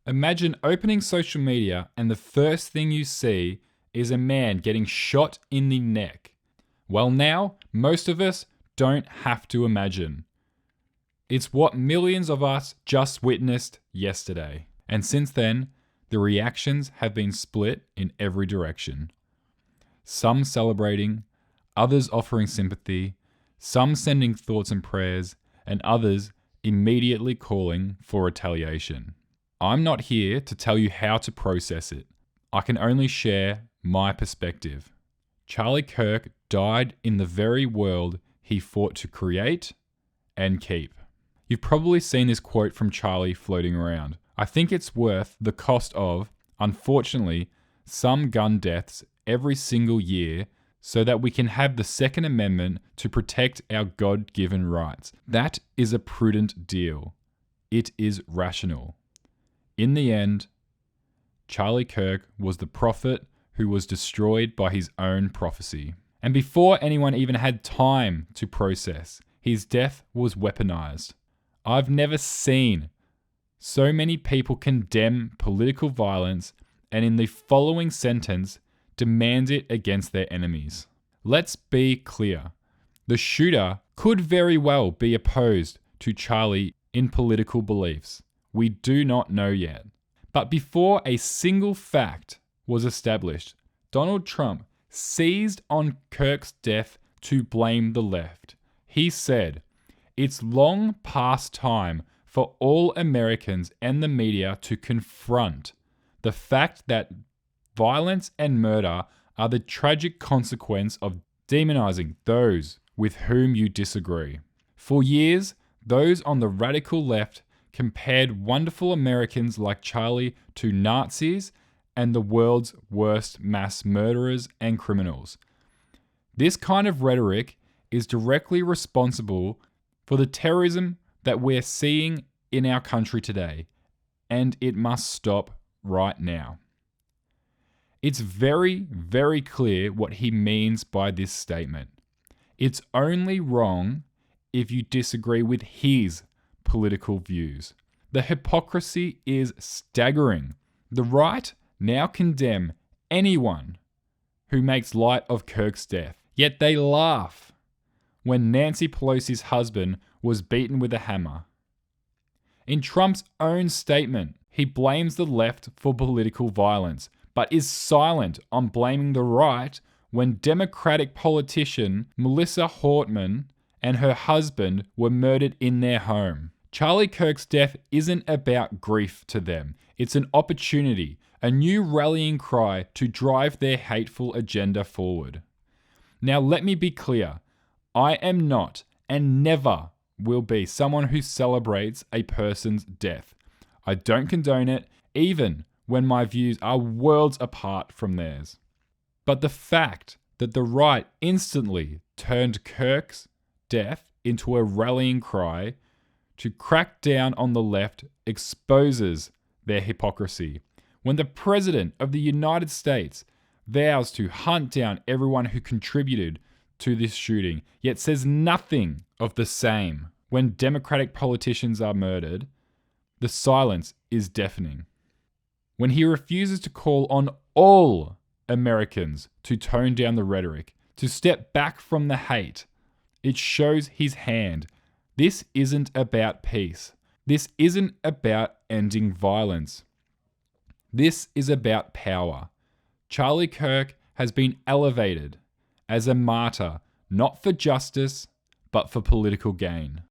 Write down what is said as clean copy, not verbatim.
Imagine opening social media and the first thing you see is a man getting shot in the neck. Well, now, most of us don't have to imagine. It's what millions of us just witnessed yesterday. And since then, the reactions have been split in every direction. Some celebrating, others offering sympathy, some sending thoughts and prayers, and others immediately calling for retaliation. I'm not here to tell you how to process it. I can only share my perspective. Charlie Kirk died in the very world he fought to create and keep. You've probably seen this quote from Charlie floating around. I think it's worth the cost of, unfortunately, some gun deaths every single year so that we can have the Second Amendment to protect our God-given rights. That is a prudent deal. It is rational. In the end, Charlie Kirk was the prophet who was destroyed by his own prophecy. And before anyone even had time to process, his death was weaponized. I've never seen so many people condemn political violence and in the following sentence demand it against their enemies. Let's be clear. The shooter could very well be opposed to Charlie in political beliefs. We do not know yet. But before a single fact was established, Donald Trump seized on Kirk's death to blame the left. He said, "It's long past time for all Americans and the media to confront the fact that violence and murder are the tragic consequence of demonizing those with whom you disagree." For years, those on the radical left compared wonderful Americans like Charlie to Nazis and the world's worst mass murderers and criminals. This kind of rhetoric is directly responsible for the terrorism that we're seeing in our country today, and it must stop right now. It's very, very clear what he means by this statement. It's only wrong if you disagree with his political views. The hypocrisy is staggering. The right now condemn anyone who makes light of Kirk's death, yet they laugh when Nancy Pelosi's husband was beaten with a hammer. In Trump's own statement, he blames the left for political violence, but is silent on blaming the right when Democratic politician Melissa Hortman and her husband were murdered in their home. Charlie Kirk's death isn't about grief to them. It's an opportunity, a new rallying cry to drive their hateful agenda forward. Now let me be clear. I am not and never will be someone who celebrates a person's death. I don't condone it, even when my views are worlds apart from theirs. But the fact that the right instantly turned Kirk's death into a rallying cry to crack down on the left exposes their hypocrisy. When the President of the United States vows to hunt down everyone who contributed to this shooting, yet says nothing of the same when Democratic politicians are murdered, the silence is deafening. When he refuses to call on all Americans to tone down the rhetoric, to step back from the hate, it shows his hand. This isn't about peace. This isn't about ending violence. This is about power. Charlie Kirk has been elevated as a martyr, not for justice, but for political gain.